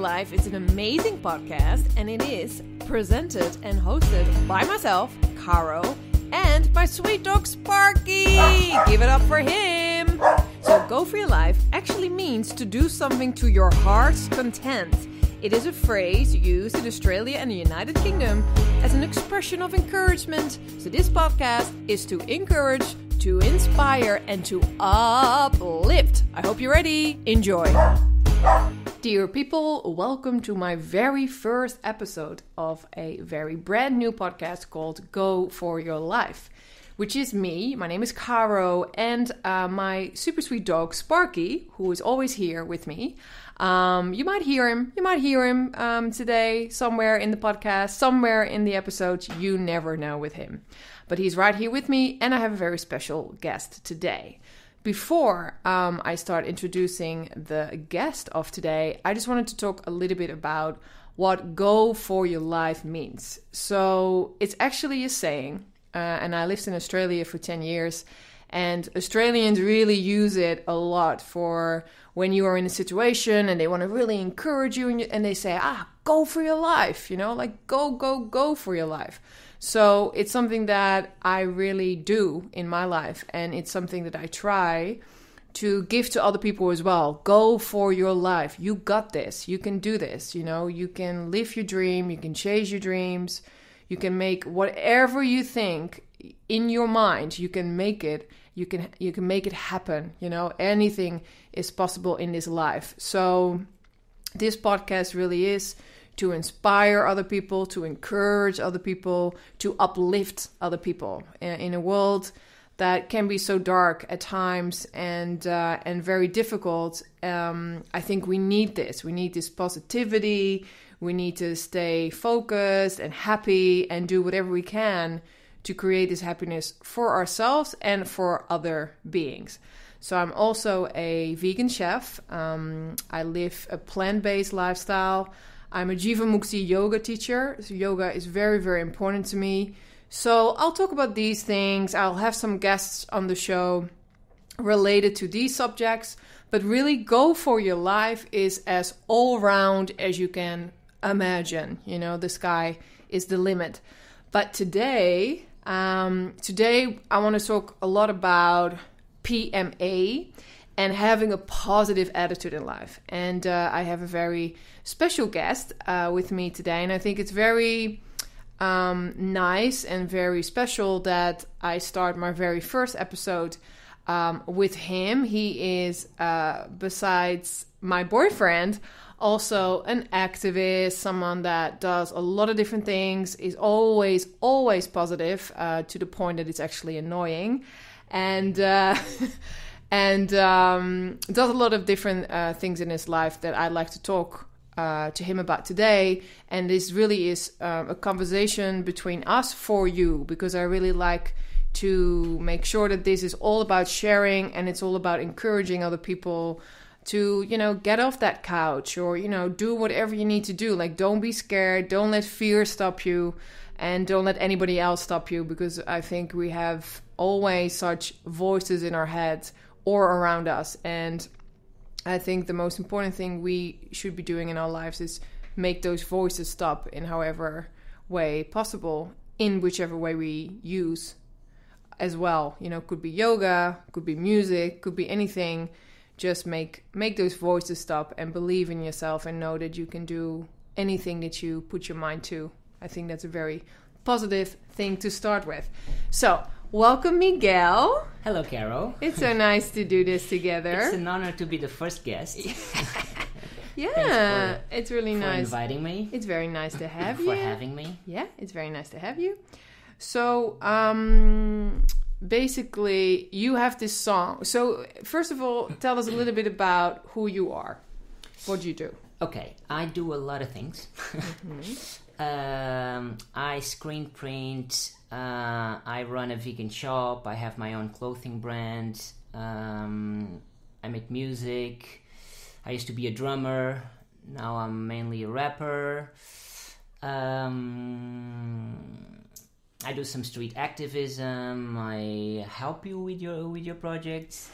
Life is an amazing podcast, and it is presented and hosted by myself, Caro, and my sweet dog Sparky. Give it up for him. So Go For Your Life actually means to do something to your heart's content. It is a phrase used in Australia and the United Kingdom as an expression of encouragement. So this podcast is to encourage, to inspire, and to uplift. I hope you're ready. Enjoy. Dear people, welcome to my very first episode of a very brand new podcast called Go For Your Life, which is me. My name is Caro, and my super sweet dog Sparky, who is always here with me. You might hear him today somewhere in the podcast, somewhere in the episode. You never know with him. But he's right here with me, and I have a very special guest today. Before I start introducing the guest of today, I just wanted to talk a little bit about what Go For Your Life means. So it's actually a saying, and I lived in Australia for 10 years, and Australians really use it a lot for when you are in a situation and they want to really encourage you, and they say, go for your life, like go for your life. So it's something that I really do in my life, and it's something that I try to give to other people as well. Go for your life. You got this. You can do this. You can live your dream. You can chase your dreams. You can make whatever you think in your mind. You can make it. You can make it happen. Anything is possible in this life. So this podcast really is to inspire other people, to encourage other people, to uplift other people in a world that can be so dark at times and very difficult. I think we need this. We need this positivity. We need to stay focused and happy and do whatever we can to create this happiness for ourselves and for other beings. So I'm also a vegan chef. I live a plant-based lifestyle. I'm a Jivamukti yoga teacher. So yoga is very, very important to me. So I'll talk about these things. I'll have some guests on the show related to these subjects. But really, Go For Your Life is as all-round as you can imagine. The sky is the limit. But today I want to talk a lot about PMA and having a positive attitude in life. And I have a very special guest with me today. And I think it's very nice and very special that I start my very first episode with him. He is, besides my boyfriend, also an activist, someone that does a lot of different things, is always positive to the point that it's actually annoying. And does a lot of different things in his life that I'd like to talk to him about today. And this really is a conversation between us for you, because I really like to make sure that this is all about sharing, and it's all about encouraging other people to, get off that couch or, do whatever you need to do. Like, don't be scared. Don't let fear stop you, and don't let anybody else stop you, because I think we have always such voices in our heads or around us. And I think the most important thing we should be doing in our lives is make those voices stop in however way possible, in whichever way we use as well. Could be yoga, could be music, could be anything. Just make those voices stop and believe in yourself and know that you can do anything that you put your mind to. I think that's a very positive thing to start with. So, welcome, Miguel. Hello, Caro. It's so nice to do this together. It's an honor to be the first guest. Yeah, it's really nice. For inviting me. It's very nice to have you. For having me. Yeah, it's very nice to have you. So, basically, you have this song. So, first of all, tell us a little bit about who you are. What do you do? Okay, I do a lot of things. I screen print. I run a vegan shop. I have my own clothing brand. I make music. I used to be a drummer. Now I'm mainly a rapper. I do some street activism. I help you with your projects.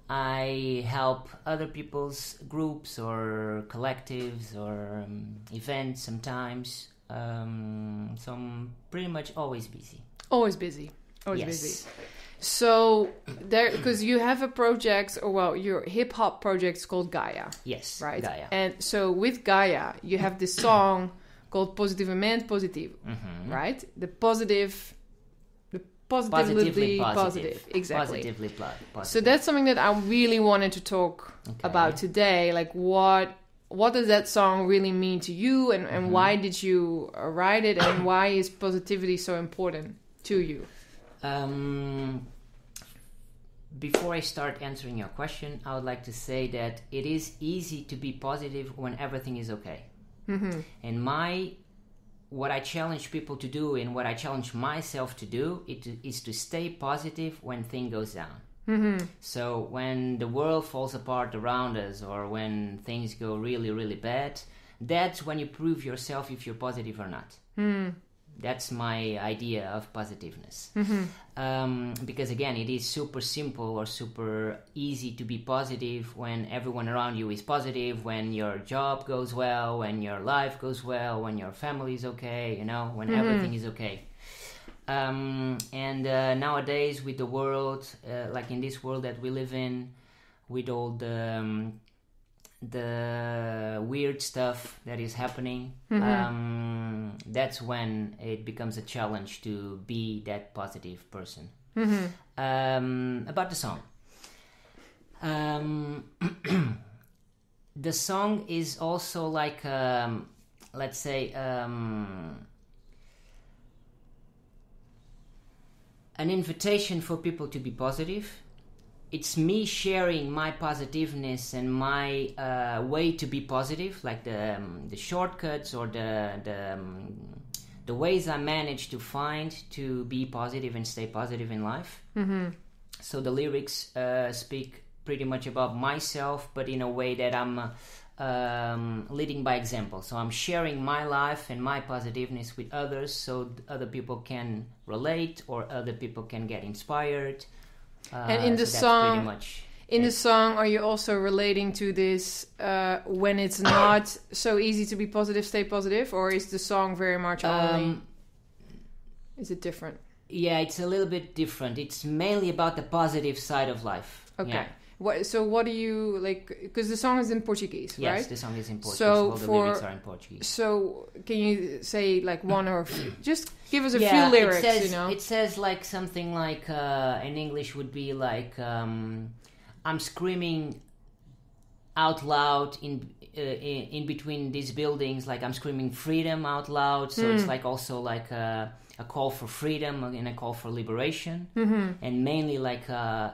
I help other people's groups or collectives or events sometimes. So I'm pretty much always busy. Always busy. Always busy. So there, because you have a project, or well, your hip hop project is called Gaia. Yes, right. Gaia. And so with Gaia, you have this song called Positivamente Positivo, right? The positively positive. Exactly. Positively positive. So that's something that I really wanted to talk about today. Like, what does that song really mean to you, and why did you write it, and why is positivity so important to you? Before I start answering your question, I would like to say that it is easy to be positive when everything is okay. And what I challenge people to do, and what I challenge myself to do, is to stay positive when things goes down. So when the world falls apart around us, or when things go really, really bad, that's when you prove yourself if you're positive or not. That's my idea of positiveness. Because again, it is super simple or super easy to be positive when everyone around you is positive, when your job goes well, when your life goes well, when your family is okay, when everything is okay. And nowadays with the world, like in this world that we live in, with all the weird stuff that is happening, that's when it becomes a challenge to be that positive person. About the song, the song is also like, let's say, an invitation for people to be positive. It's me sharing my positiveness and my way to be positive, like the shortcuts or the ways I managed to find to be positive and stay positive in life. So the lyrics speak pretty much about myself, but in a way that I'm leading by example. So I'm sharing my life and my positiveness with others, so other people can relate or other people can get inspired. And in the song, the song, are you also relating to this when it's not so easy to be positive, stay positive, or is the song very much only? Is it different? Yeah, it's a little bit different. It's mainly about the positive side of life. Okay. Yeah. What do you like? Because the song is in Portuguese, right? Yes, the song is in Portuguese. So the lyrics are in Portuguese. So can you say like one or just give us a few lyrics? It says like something like in English would be like I'm screaming out loud in between these buildings, like I'm screaming freedom out loud. So it's like also like a call for freedom and a call for liberation, and mainly like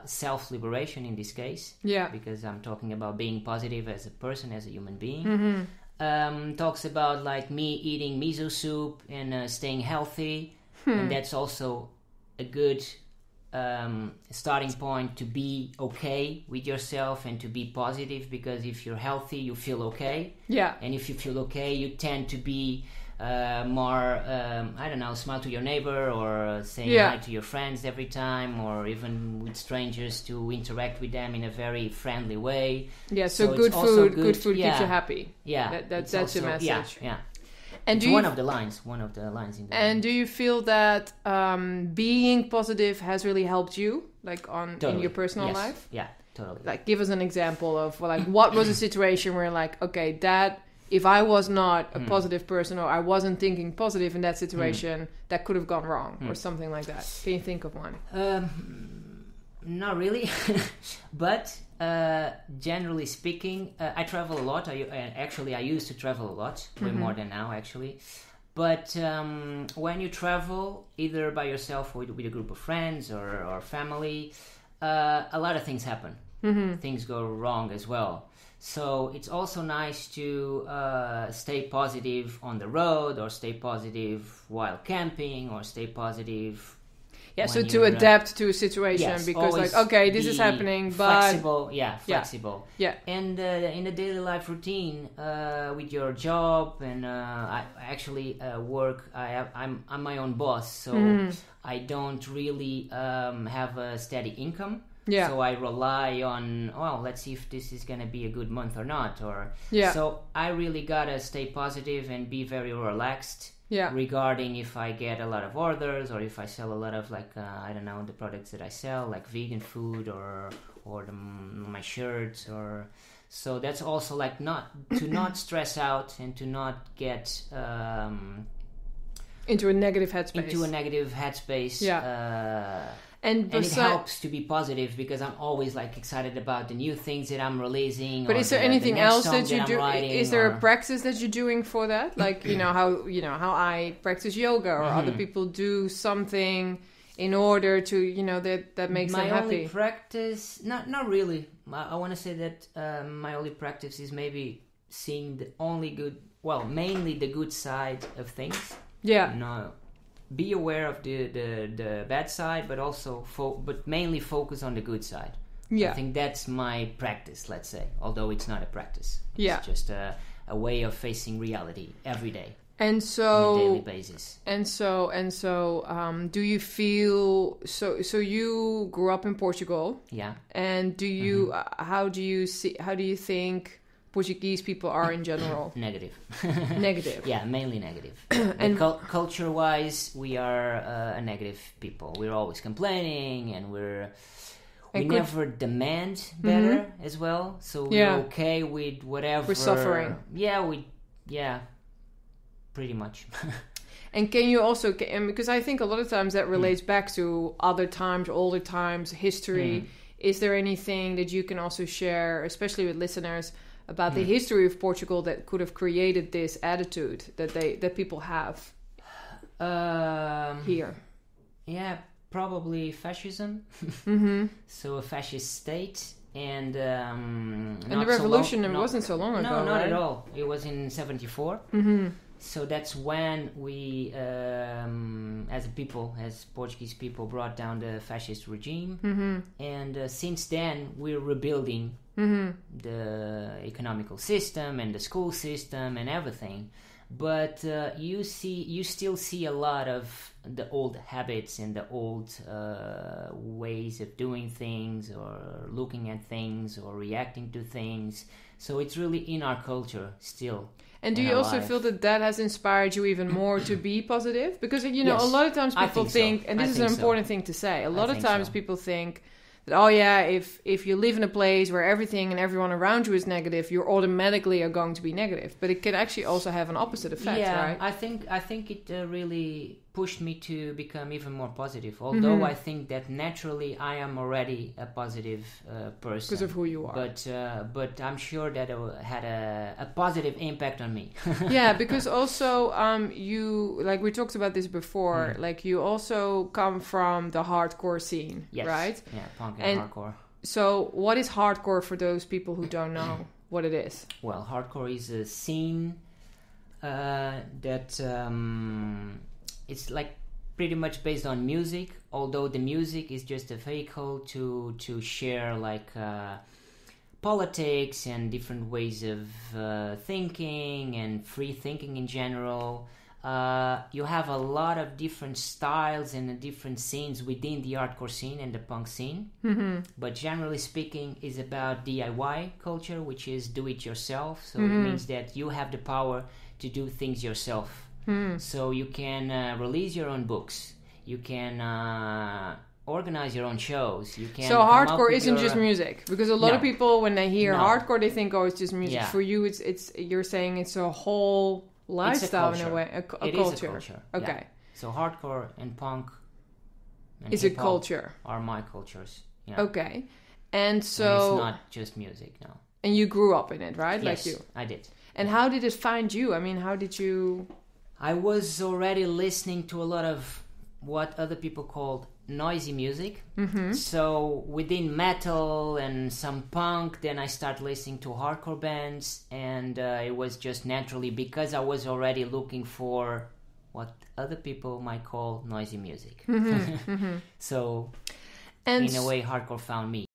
self-liberation in this case, because I'm talking about being positive as a person, as a human being. Talks about like me eating miso soup and staying healthy, and that's also a good starting point to be okay with yourself and to be positive, because if you're healthy you feel okay, and if you feel okay you tend to be more smile to your neighbor, or saying hi to your friends every time, or even with strangers to interact with them in a very friendly way. So good food keeps you happy. That's your message. And it's one of the lines in the And do you feel that being positive has really helped you, like in your personal life? Yeah, totally. Like, give us an example of like what was a situation where like, okay, that if I was not a positive person, or I wasn't thinking positive in that situation, that could have gone wrong, or something like that. Can you think of one? Not really, but generally speaking, I travel a lot. I used to travel a lot, way more than now actually. But when you travel, either by yourself or with a group of friends or family, a lot of things happen. Things go wrong as well. So it's also nice to stay positive on the road, or stay positive while camping, or stay positive. So to adapt to a situation, because like, okay, this is happening, but flexible. And in the daily life routine, with your job, and I actually work. I'm my own boss, so I don't really have a steady income. Yeah. So I rely on, well, let's see if this is going to be a good month or not. So I really got to stay positive and be very relaxed regarding if I get a lot of orders or if I sell a lot of, like, I don't know, the products that I sell, like vegan food or my shirts. So that's also like not stress out and to not get into a negative headspace. And it helps to be positive because I'm always like excited about the new things that I'm releasing. But is there anything else that you do? Is there a practice that you're doing for that? Like how I practice yoga or other people do something in order to that makes them happy. My only practice, not really. I want to say that my only practice is maybe seeing mainly the good side of things. Yeah. No. Be aware of the bad side, but also but mainly focus on the good side. Yeah, I think that's my practice. Let's say, although it's not a practice, it's just a way of facing reality every day. And so, on a daily basis. And so, do you feel so? You grew up in Portugal, yeah. And do you? How do you think Portuguese people are in general? Negative. Negative. Yeah, mainly negative. And culture-wise, we are a negative people. We're always complaining, and we never demand better as well. So we're okay with whatever. We're suffering. Yeah, pretty much. And can you also, because I think a lot of times that relates back to other times, older times, history. Is there anything that you can also share, especially with listeners, about the history of Portugal that could have created this attitude that people have here? Yeah, probably fascism. So a fascist state, and the revolution wasn't so long ago. No, not right? at all. It was in 1974. So that's when we, as Portuguese people, brought down the fascist regime. And since then, we're rebuilding the economical system and the school system and everything. But you still see a lot of the old habits and the old ways of doing things or looking at things or reacting to things. So it's really in our culture still. And do you also feel that has inspired you even more to be positive? Because, a lot of times people think, and this is an important thing to say, a lot of times people think that, if you live in a place where everything and everyone around you is negative, you automatically are going to be negative. But it can actually also have an opposite effect, right? I think it really pushed me to become even more positive. Although I think that naturally I am already a positive person. Because of who you are. But I'm sure that it had a positive impact on me. Yeah, because also you, like we talked about this before, like you also come from the hardcore scene, right? Yeah, punk and hardcore. So what is hardcore for those people who don't know what it is? Well, hardcore is a scene that it's like pretty much based on music, although the music is just a vehicle to share like politics and different ways of thinking and free thinking in general. You have a lot of different styles and different scenes within the hardcore scene and the punk scene. But generally speaking, is about DIY culture, which is do it yourself. So it means that you have the power to do things yourself. So you can release your own books. You can organize your own shows. You can. So hardcore isn't just music, because a lot of people, when they hear hardcore, they think, it's just music. For you, it's you're saying it's a whole lifestyle in a way, a culture. Is a culture. Okay. Yeah. So hardcore and punk and is a culture. Are my cultures. Yeah. Okay. And so it's not just music, no. And you grew up in it, right? Yes, like you. I did. And how did it find you? I mean, how did you? I was already listening to a lot of what other people called noisy music. So within metal and some punk, then I started listening to hardcore bands, and it was just naturally because I was already looking for what other people might call noisy music. So in a way, hardcore found me.